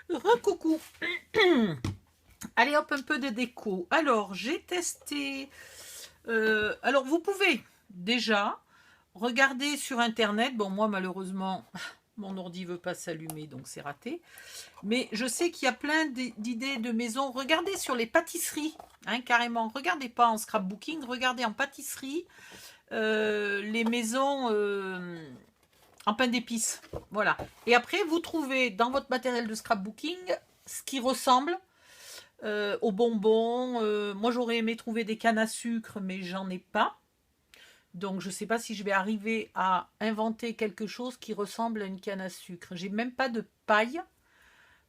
Recoucou. Allez hop, un peu de déco. Alors, j'ai testé. Alors, vous pouvez déjà regarder sur Internet. Bon, moi, malheureusement, mon ordi veut pas s'allumer, donc c'est raté. Mais je sais qu'il y a plein d'idées de maisons. Regardez sur les pâtisseries, hein, carrément. Regardez pas en scrapbooking, regardez en pâtisserie les maisons en pain d'épices. Voilà. Et après, vous trouvez dans votre matériel de scrapbooking ce qui ressemble aux bonbons. Moi, j'aurais aimé trouver des cannes à sucre, mais j'en ai pas. Donc, je ne sais pas si je vais arriver à inventer quelque chose qui ressemble à une canne à sucre. J'ai même pas de paille,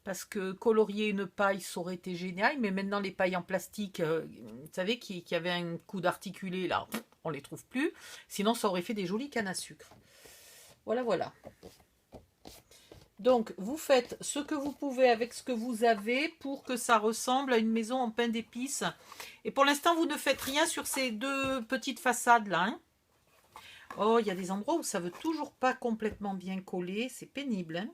parce que colorier une paille, ça aurait été génial. Mais maintenant, les pailles en plastique, vous savez, qui avaient un coup d'articulé, là, on les trouve plus. Sinon, ça aurait fait des jolies cannes à sucre. Voilà, voilà. Donc, vous faites ce que vous pouvez avec ce que vous avez pour que ça ressemble à une maison en pain d'épices. Et pour l'instant, vous ne faites rien sur ces deux petites façades-là. Hein. Oh, il y a des endroits où ça ne veut toujours pas complètement bien coller. C'est pénible. Hein.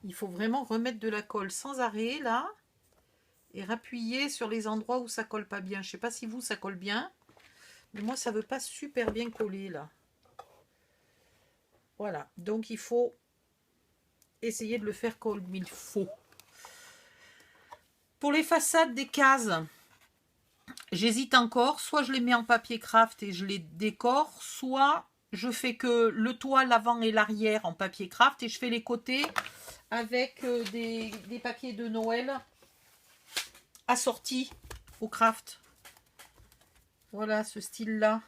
Il faut vraiment remettre de la colle sans arrêt, là. Et rappuyer sur les endroits où ça colle pas bien. Je ne sais pas si vous, ça colle bien. Mais moi, ça ne veut pas super bien coller, là. Voilà. Donc, il faut essayer de le faire comme il faut. Pour les façades des cases, j'hésite encore. Soit je les mets en papier craft et je les décore, soit je fais que le toit, l'avant et l'arrière en papier craft et je fais les côtés avec des papiers de Noël assortis au craft. Voilà, ce style-là.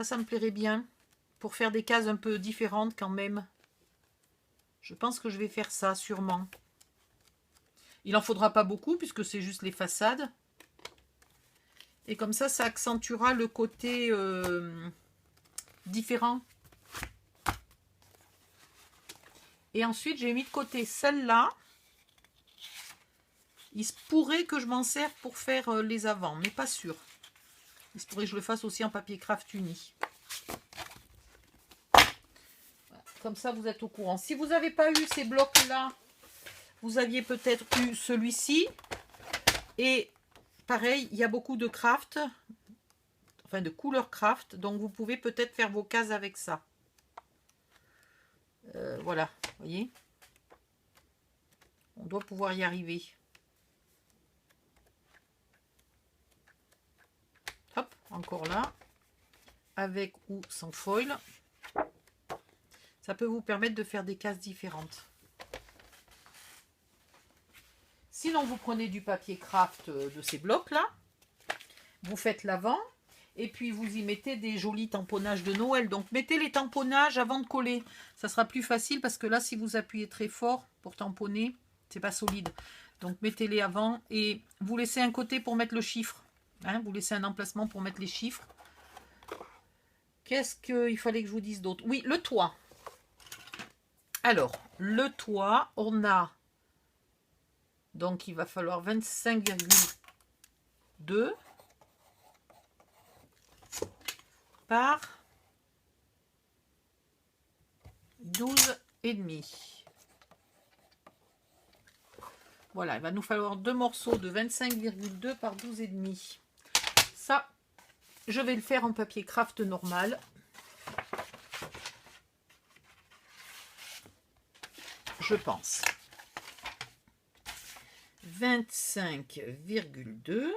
Ça me plairait bien pour faire des cases un peu différentes quand même. Je pense que je vais faire ça, sûrement. Il n'en faudra pas beaucoup puisque c'est juste les façades. Et comme ça accentuera le côté différent. Et ensuite, j'ai mis de côté celle-là. Il se pourrait que je m'en serve pour faire les avants, mais pas sûr. Il se pourrait que je le fasse aussi en papier craft uni. Voilà. Comme ça, vous êtes au courant. Si vous n'avez pas eu ces blocs-là, vous aviez peut-être eu celui-ci. Et pareil, il y a beaucoup de craft, enfin de couleur craft, donc vous pouvez peut-être faire vos cases avec ça. Voilà, vous voyez. On doit pouvoir y arriver. Hop, encore là. Avec ou sans foil. Ça peut vous permettre de faire des cases différentes. Sinon, vous prenez du papier craft de ces blocs-là. Vous faites l'avant. Et puis, vous y mettez des jolis tamponnages de Noël. Donc, mettez les tamponnages avant de coller. Ça sera plus facile parce que là, si vous appuyez très fort pour tamponner, c'est pas solide. Donc, mettez-les avant et vous laissez un côté pour mettre le chiffre. Hein, vous laissez un emplacement pour mettre les chiffres. Qu'est-ce qu'il fallait que je vous dise d'autre? Oui, le toit. Alors, le toit, on a... Donc, il va falloir 25,2 par 12,5. Voilà, il va nous falloir deux morceaux de 25,2 par 12,5. Ça, je vais le faire en papier craft normal. Je pense. 25,2.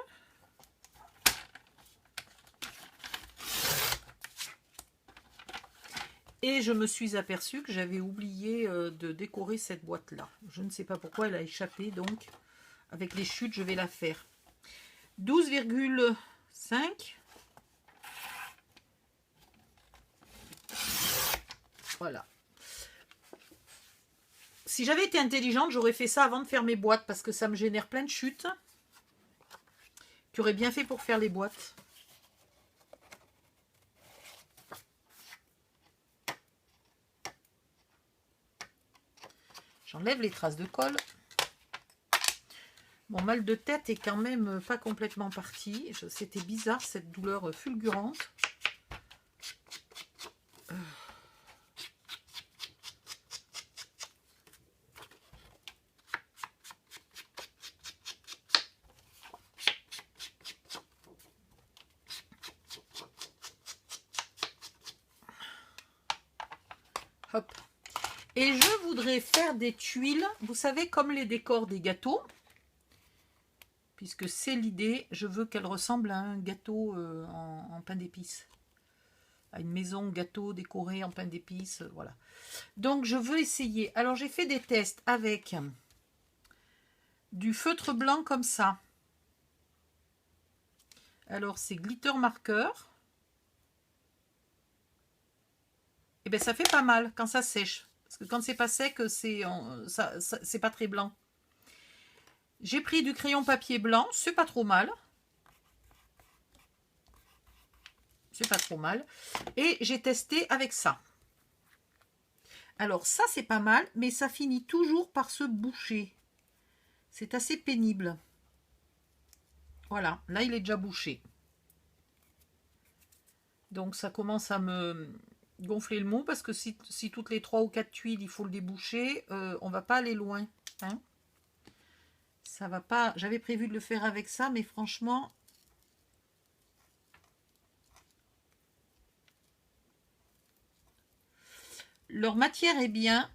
Et je me suis aperçue que j'avais oublié de décorer cette boîte-là. Je ne sais pas pourquoi elle a échappé, donc avec les chutes, je vais la faire. 12,5. Voilà. Si j'avais été intelligente, j'aurais fait ça avant de faire mes boîtes parce que ça me génère plein de chutes qui auraient bien fait pour faire les boîtes. J'enlève les traces de colle. Mon mal de tête est quand même pas complètement parti. C'était bizarre cette douleur fulgurante. Et je voudrais faire des tuiles, vous savez, comme les décors des gâteaux. Puisque c'est l'idée, je veux qu'elle ressemble à un gâteau en pain d'épices. À une maison gâteau décorée en pain d'épices, voilà. Donc je veux essayer. Alors j'ai fait des tests avec du feutre blanc comme ça. Alors c'est glitter marqueur. Et bien ça fait pas mal quand ça sèche. Parce que quand c'est pas sec, c'est pas très blanc. J'ai pris du crayon papier blanc, c'est pas trop mal. C'est pas trop mal. Et j'ai testé avec ça. Alors ça c'est pas mal, mais ça finit toujours par se boucher. C'est assez pénible. Voilà, là il est déjà bouché. Donc ça commence à me gonfler le mou parce que si toutes les 3 ou 4 tuiles il faut le déboucher, on va pas aller loin. Hein, ça va pas. J'avais prévu de le faire avec ça, mais franchement. Leur matière est bien.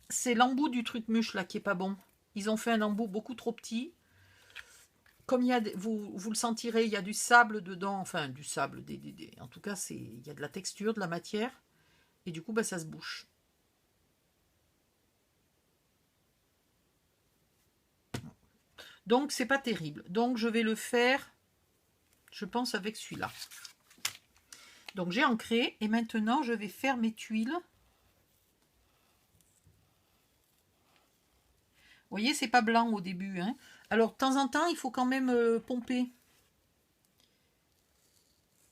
C'est l'embout du truc mûche là qui est pas bon. Ils ont fait un embout beaucoup trop petit. Comme il y a, vous le sentirez, il y a du sable dedans, enfin du sable, en tout cas il y a de la texture, de la matière, et du coup bah, ça se bouche. Donc c'est pas terrible. Donc je vais le faire, je pense avec celui-là. Donc j'ai ancré et maintenant je vais faire mes tuiles. Vous voyez, c'est pas blanc au début. Hein. Alors de temps en temps, il faut quand même pomper.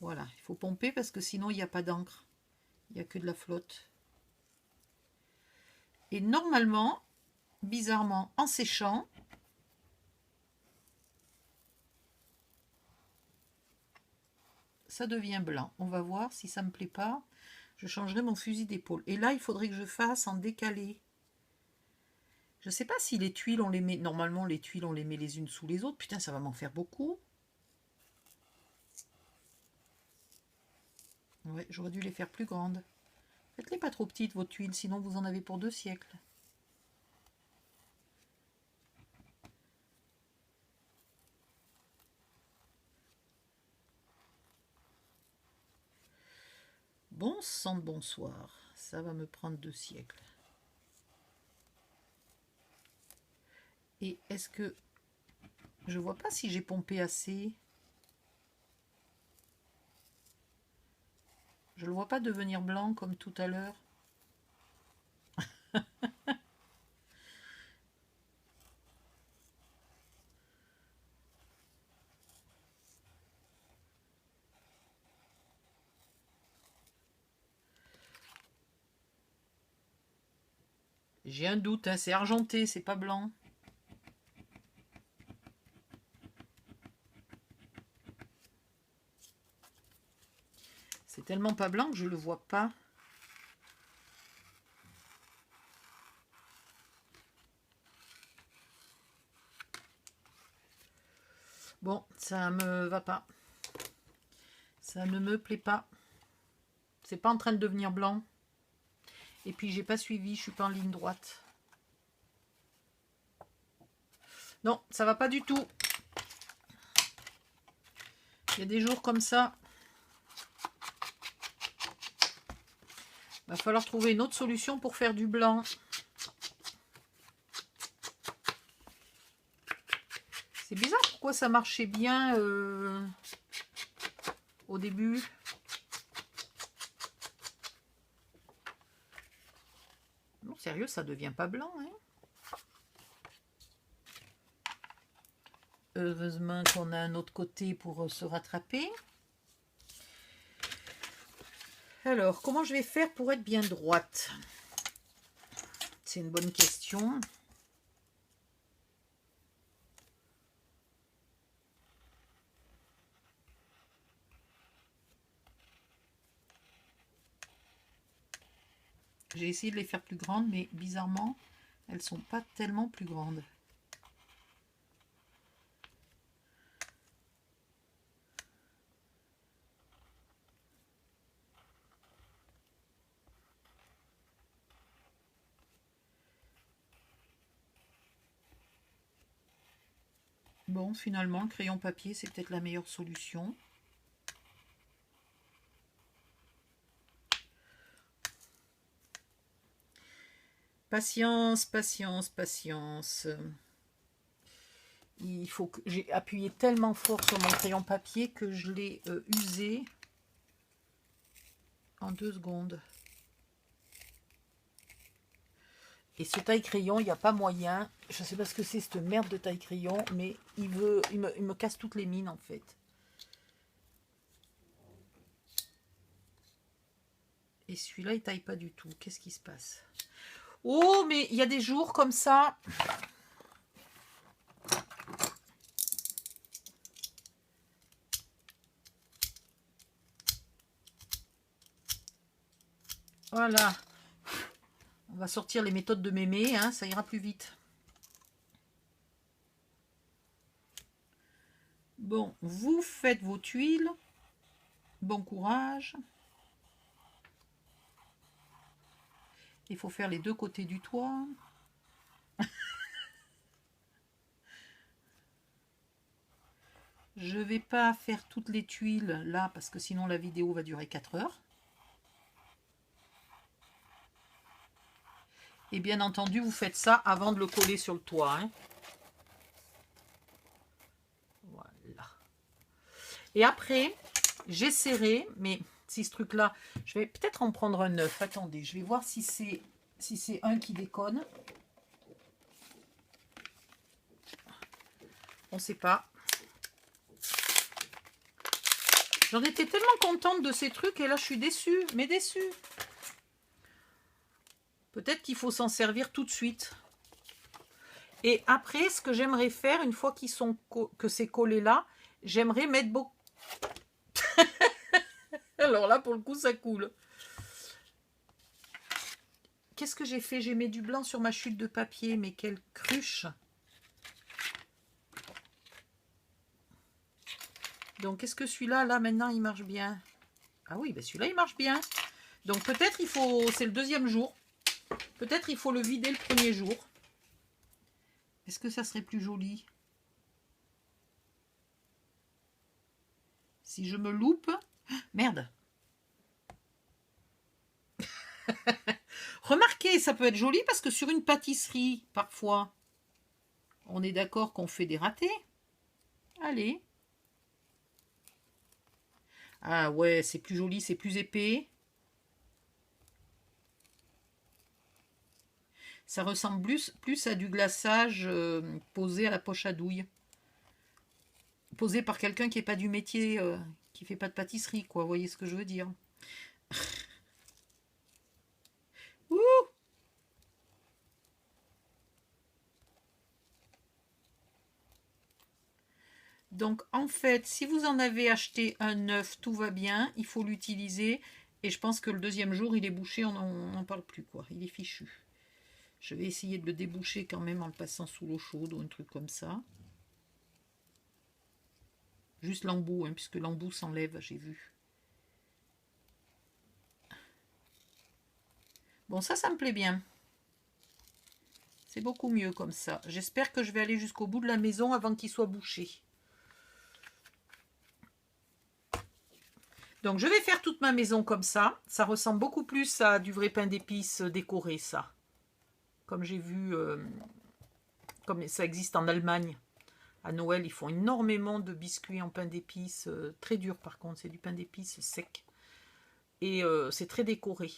Voilà, il faut pomper parce que sinon il n'y a pas d'encre. Il n'y a que de la flotte. Et normalement, bizarrement, en séchant, ça devient blanc. On va voir si ça me plaît pas. Je changerai mon fusil d'épaule. Et là, il faudrait que je fasse en décalé. Je sais pas si les tuiles, on les met... Normalement, les tuiles, on les met les unes sous les autres. Putain, ça va m'en faire beaucoup. Ouais, j'aurais dû les faire plus grandes. Faites-les pas trop petites, vos tuiles, sinon vous en avez pour 2 siècles. Bon sang de bonsoir. Ça va me prendre 2 siècles. Et est-ce que... Je vois pas si j'ai pompé assez. Je le vois pas devenir blanc comme tout à l'heure. J'ai un doute, hein, c'est argenté, c'est pas blanc. C'est tellement pas blanc que je le vois pas. Bon, ça me va pas. Ça ne me plaît pas. C'est pas en train de devenir blanc. Et puis j'ai pas suivi, je suis pas en ligne droite. Non, ça va pas du tout. Il y a des jours comme ça. Va falloir trouver une autre solution pour faire du blanc. C'est bizarre pourquoi ça marchait bien au début. Non, sérieux, ça devient pas blanc. Hein. Heureusement qu'on a un autre côté pour se rattraper. Alors, comment je vais faire pour être bien droite? C'est une bonne question. J'ai essayé de les faire plus grandes, mais bizarrement, elles sont pas tellement plus grandes. Bon, finalement, le crayon papier, c'est peut-être la meilleure solution. Patience, patience, patience. Il faut que j'ai appuyé tellement fort sur mon crayon papier que je l'ai usé en 2 secondes. Et ce taille-crayon, il n'y a pas moyen. Je ne sais pas ce que c'est cette merde de taille-crayon, mais il me casse toutes les mines en fait. Et celui-là, il taille pas du tout. Qu'est-ce qui se passe? Oh, mais il y a des jours comme ça. Voilà. On va sortir les méthodes de mémé, hein, ça ira plus vite. Bon, vous faites vos tuiles. Bon courage. Il faut faire les 2 côtés du toit. Je vais pas faire toutes les tuiles là parce que sinon la vidéo va durer 4 heures. Et bien entendu, vous faites ça avant de le coller sur le toit. Hein. Voilà. Et après, j'essaierai, mais si ce truc-là, je vais peut-être en prendre un neuf. Attendez, je vais voir si c'est un qui déconne. On ne sait pas. J'en étais tellement contente de ces trucs et là, je suis déçue, mais déçue. Peut-être qu'il faut s'en servir tout de suite. Et après, ce que j'aimerais faire, une fois que c'est collé là, j'aimerais mettre beaucoup... Alors là, pour le coup, ça coule. Qu'est-ce que j'ai fait? J'ai mis du blanc sur ma chute de papier, mais quelle cruche! Donc, est-ce que celui-là, là, maintenant, il marche bien? Ah oui, ben celui-là, il marche bien. Donc, peut-être il faut... C'est le 2e jour. Peut-être il faut le vider le 1er jour. Est-ce que ça serait plus joli? Si je me loupe... Merde! Remarquez, ça peut être joli parce que sur une pâtisserie, parfois, on est d'accord qu'on fait des ratés. Allez. Ah ouais, c'est plus joli, c'est plus épais. Ça ressemble plus à du glaçage posé à la poche à douille. Posé par quelqu'un qui n'est pas du métier, qui fait pas de pâtisserie, quoi. Vous voyez ce que je veux dire? Ouh! Donc, en fait, si vous en avez acheté un neuf, tout va bien. Il faut l'utiliser. Et je pense que le 2e jour, il est bouché. On n'en parle plus, quoi. Il est fichu. Je vais essayer de le déboucher quand même en le passant sous l'eau chaude ou un truc comme ça. Juste l'embout, hein, puisque l'embout s'enlève, j'ai vu. Bon, ça me plaît bien. C'est beaucoup mieux comme ça. J'espère que je vais aller jusqu'au bout de la maison avant qu'il soit bouché. Donc, je vais faire toute ma maison comme ça. Ça ressemble beaucoup plus à du vrai pain d'épices décoré, ça. Comme j'ai vu, comme ça existe en Allemagne. À Noël, ils font énormément de biscuits en pain d'épices. Très dur, par contre. C'est du pain d'épices sec. Et c'est très décoré.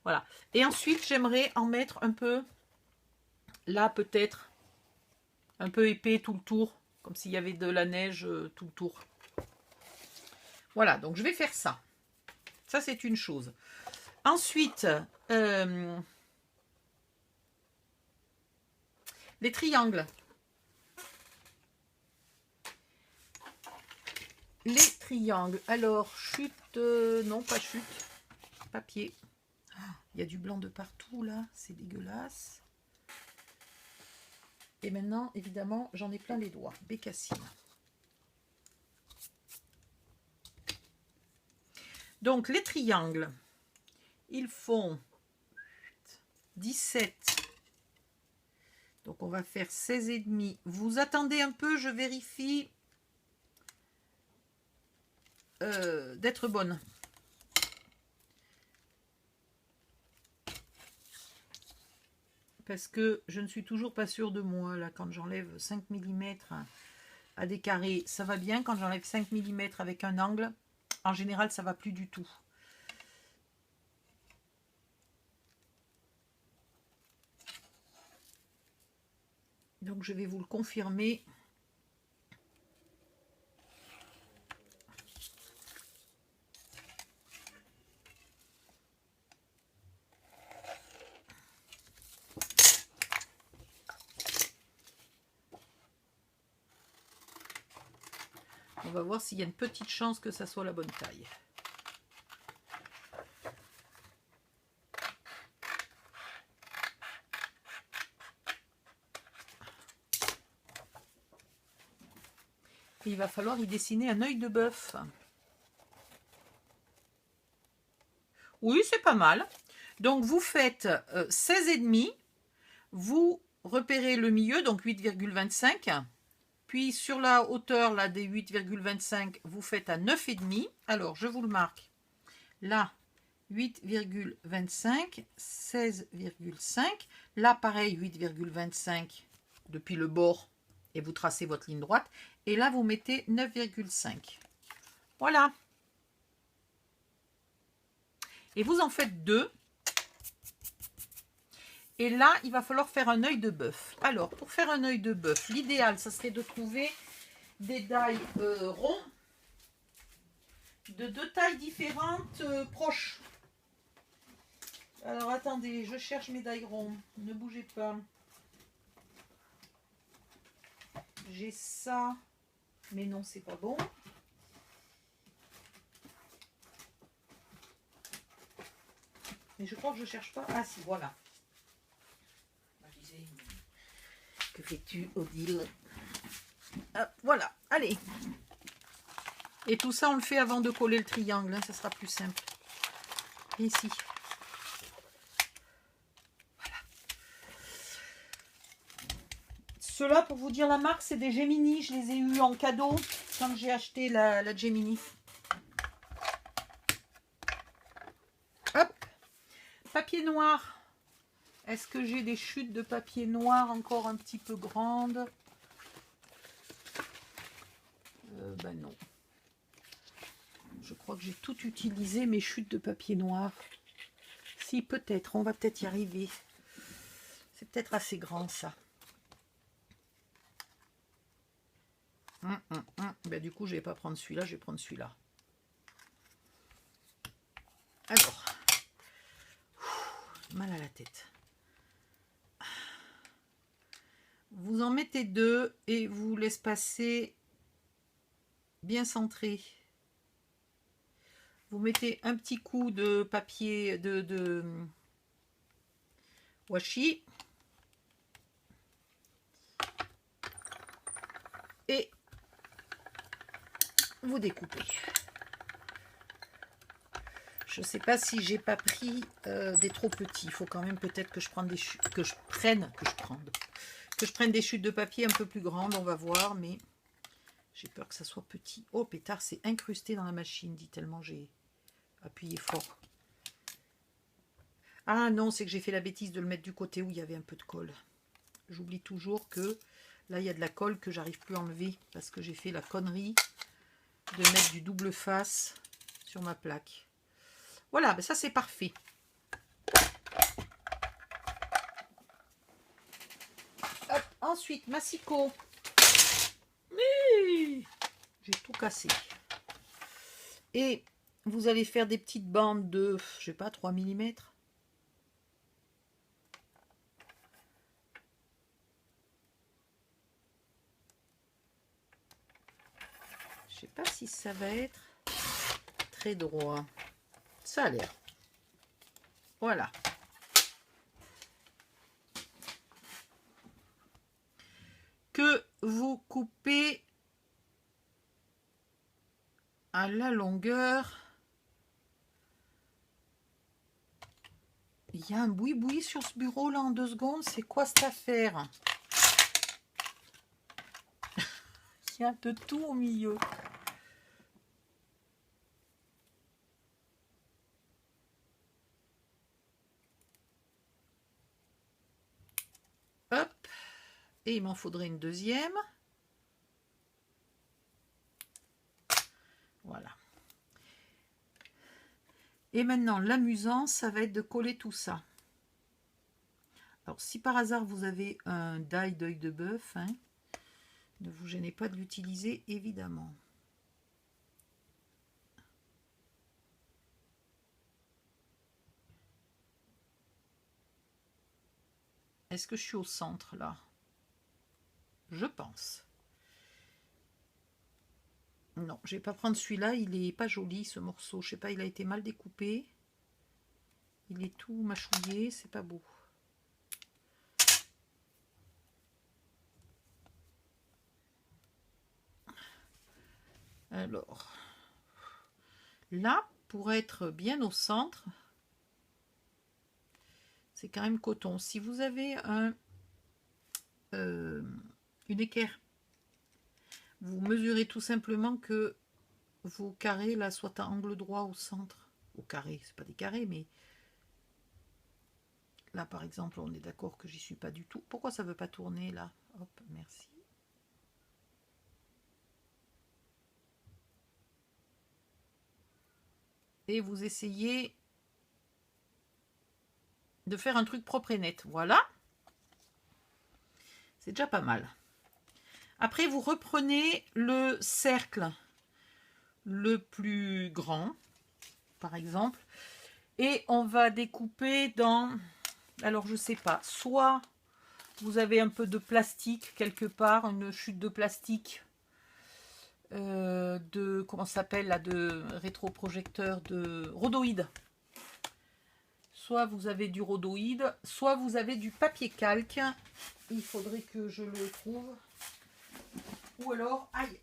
Voilà. Et ensuite, j'aimerais en mettre un peu, là peut-être, un peu épais tout le tour. Comme s'il y avait de la neige tout le tour. Voilà, donc je vais faire ça. Ça, c'est une chose. Ensuite, les triangles. Les triangles. Alors, chute, non, pas chute. Papier. Il y a du blanc de partout, là. C'est dégueulasse. Et maintenant, évidemment, j'en ai plein les doigts. Bécassine. Donc, les triangles, ils font 17, Donc, on va faire 16,5. Vous attendez un peu, je vérifie d'être bonne. Parce que je ne suis toujours pas sûre de moi, là, quand j'enlève 5 mm à des carrés, ça va bien. Quand j'enlève 5 mm avec un angle, en général, ça va plus du tout. Donc, je vais vous le confirmer. On va voir s'il y a une petite chance que ça soit la bonne taille. Et il va falloir y dessiner un œil de bœuf. Oui, c'est pas mal. Donc, vous faites 16,5. Vous repérez le milieu, donc 8,25. Puis, sur la hauteur là, des 8,25, vous faites à 9,5. Alors, je vous le marque. Là, 8,25, 16,5. Là, pareil, 8,25 depuis le bord. Et vous tracez votre ligne droite. Et là, vous mettez 9,5. Voilà. Et vous en faites 2. Et là, il va falloir faire un œil de bœuf. Alors, pour faire un œil de bœuf, l'idéal, ça serait de trouver des dailles ronds de 2 tailles différentes proches. Alors, attendez, je cherche mes dailles ronds. Ne bougez pas. J'ai ça, mais non, c'est pas bon. Mais je crois que je cherche pas. Ah si, voilà. Que fais-tu, Odile? Voilà, allez. Et tout ça, on le fait avant de coller le triangle. Hein, ça sera plus simple. Ici. Voilà. Ceux-là, pour vous dire la marque, c'est des Gemini. Je les ai eus en cadeau quand j'ai acheté la Gemini. Hop. Papier noir. Est-ce que j'ai des chutes de papier noir encore un petit peu grandes? Ben non. Je crois que j'ai tout utilisé, mes chutes de papier noir. Si, peut-être. On va peut-être y arriver. C'est peut-être assez grand, ça. Ben, du coup, je ne vais pas prendre celui-là, je vais prendre celui-là. Alors. Mal à la tête. Vous en mettez 2 et vous l'espacez bien centré. Vous mettez un petit coup de papier de washi et vous découpez. Je ne sais pas si j'ai pas pris des trop petits. Il faut quand même peut-être que je prenne des chutes de papier un peu plus grandes. On va voir, mais j'ai peur que ça soit petit. Oh pétard, c'est incrusté dans la machine, dit tellement j'ai appuyé fort. Ah non, c'est que j'ai fait la bêtise de le mettre du côté où il y avait un peu de colle. J'oublie toujours que là, il y a de la colle que j'arrive plus à enlever parce que j'ai fait la connerie de mettre du double face sur ma plaque. Voilà, ben ça c'est parfait. Hop, ensuite, massicot. J'ai tout cassé. Et vous allez faire des petites bandes de, je sais pas, 3 mm. Je sais pas si ça va être très droit. Ça a l'air. Voilà. Que vous coupez à la longueur. Il y a un boui-boui sur ce bureau là en 2 secondes. C'est quoi cette affaire? Tiens, de tout au milieu. Hop. Et il m'en faudrait une deuxième. Voilà. Et maintenant, l'amusant, ça va être de coller tout ça. Alors, si par hasard vous avez un die d'œil de bœuf, hein, ne vous gênez pas de l'utiliser, évidemment. Est-ce que je suis au centre, là? Je pense. Non, je vais pas prendre celui-là, il est pas joli, ce morceau. Je sais pas, il a été mal découpé. Il est tout mâchouillé, c'est pas beau. Alors, là, pour être bien au centre, c'est quand même coton. Si vous avez une équerre, vous mesurez tout simplement que vos carrés là soient à angle droit au centre. Au carré, c'est pas des carrés, mais là par exemple, on est d'accord que j'y suis pas du tout. Pourquoi ça veut pas tourner là? Hop, merci. Et vous essayez de faire un truc propre et net. Voilà. C'est déjà pas mal. Après, vous reprenez le cercle le plus grand, par exemple, et on va découper dans... Alors, je sais pas. Soit vous avez un peu de plastique quelque part, une chute de plastique de... Comment ça s'appelle là? De rétroprojecteur de rhodoïde. Soit vous avez du rhodoïde, soit vous avez du papier calque. Il faudrait que je le trouve. Ou alors, aïe.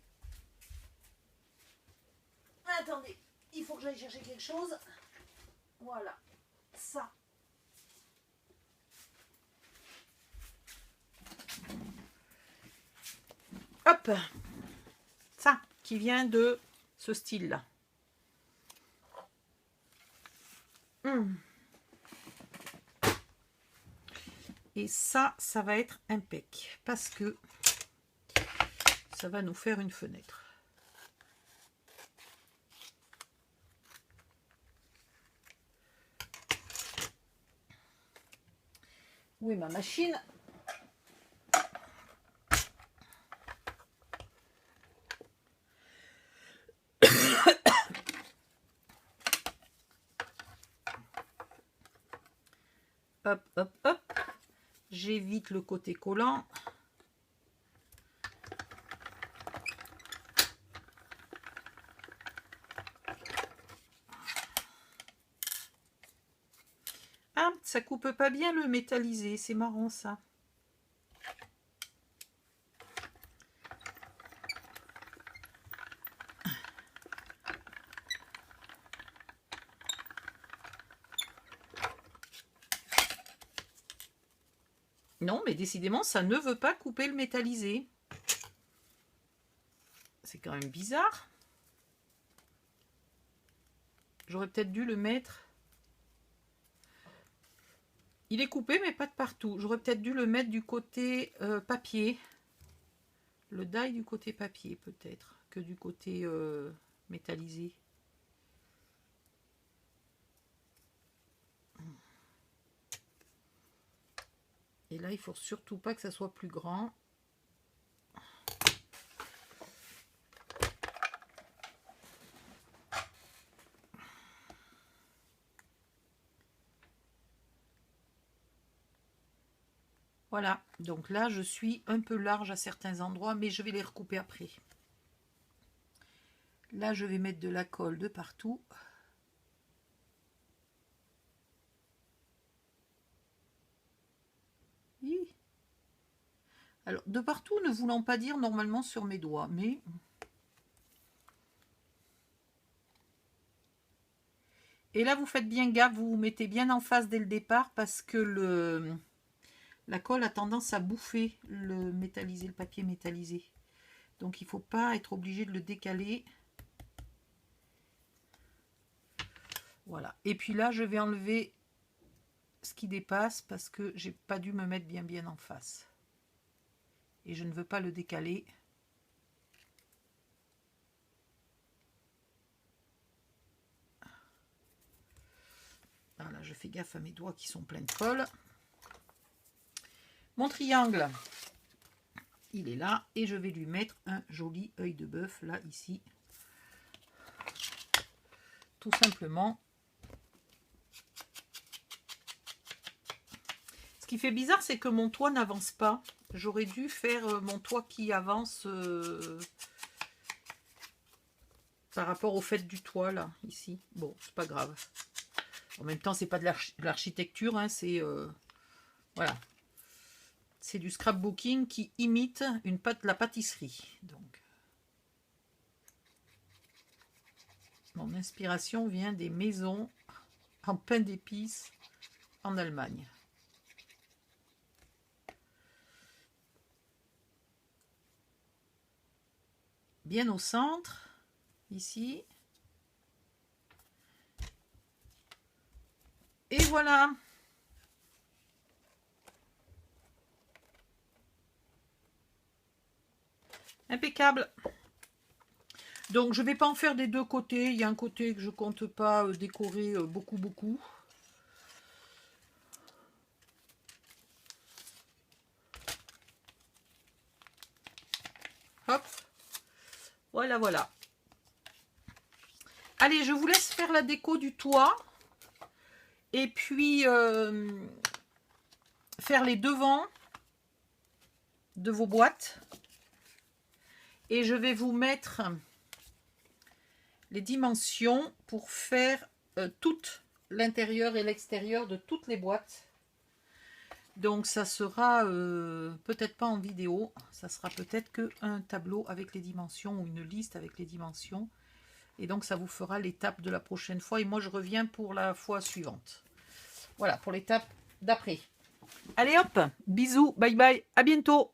Attendez, il faut que j'aille chercher quelque chose. Voilà, ça. Hop, ça qui vient de ce style-là. Et ça va être impec parce que ça va nous faire une fenêtre. Où est ma machine? Hop, hop, hop. J'évite le côté collant. Ah, ça coupe pas bien le métallisé, c'est marrant ça. Non, mais décidément, ça ne veut pas couper le métallisé. C'est quand même bizarre. J'aurais peut-être dû le mettre... Il est coupé, mais pas de partout. J'aurais peut-être dû le mettre du côté papier. Le die du côté papier, peut-être, que du côté métallisé. Et là, il faut surtout pas que ça soit plus grand. Voilà, donc là, je suis un peu large à certains endroits, mais je vais les recouper après. Là, je vais mettre de la colle de partout. Alors, de partout ne voulant pas dire normalement sur mes doigts, mais... Et là, vous faites bien gaffe, vous vous mettez bien en face dès le départ parce que la colle a tendance à bouffer le métallisé, le papier métallisé. Donc il ne faut pas être obligé de le décaler. Voilà. Et puis là, je vais enlever ce qui dépasse parce que j'ai pas dû me mettre bien en face. Et je ne veux pas le décaler. Voilà, je fais gaffe à mes doigts qui sont pleins de colle. Mon triangle, il est là. Et je vais lui mettre un joli œil de bœuf, là, ici. Tout simplement. Ce qui fait bizarre, c'est que mon toit n'avance pas. J'aurais dû faire mon toit qui avance par rapport au fait du toit, là, ici. Bon, c'est pas grave. En même temps, c'est pas de l'architecture, hein, c'est voilà. C'est du scrapbooking qui imite la pâtisserie. Donc, mon inspiration vient des maisons en pain d'épices en Allemagne. Bien au centre, ici. Et voilà. Impeccable. Donc je ne vais pas en faire des deux côtés. Il y a un côté que je compte pas décorer beaucoup. Hop. Voilà. Allez, je vous laisse faire la déco du toit. Et puis faire les devants de vos boîtes. Et je vais vous mettre les dimensions pour faire tout l'intérieur et l'extérieur de toutes les boîtes. Donc ça sera peut-être pas en vidéo, ça sera peut-être qu'un tableau avec les dimensions ou une liste avec les dimensions. Et donc ça vous fera l'étape de la prochaine fois. Et moi je reviens pour la fois suivante. Voilà, pour l'étape d'après. Allez hop, bisous, bye bye, à bientôt.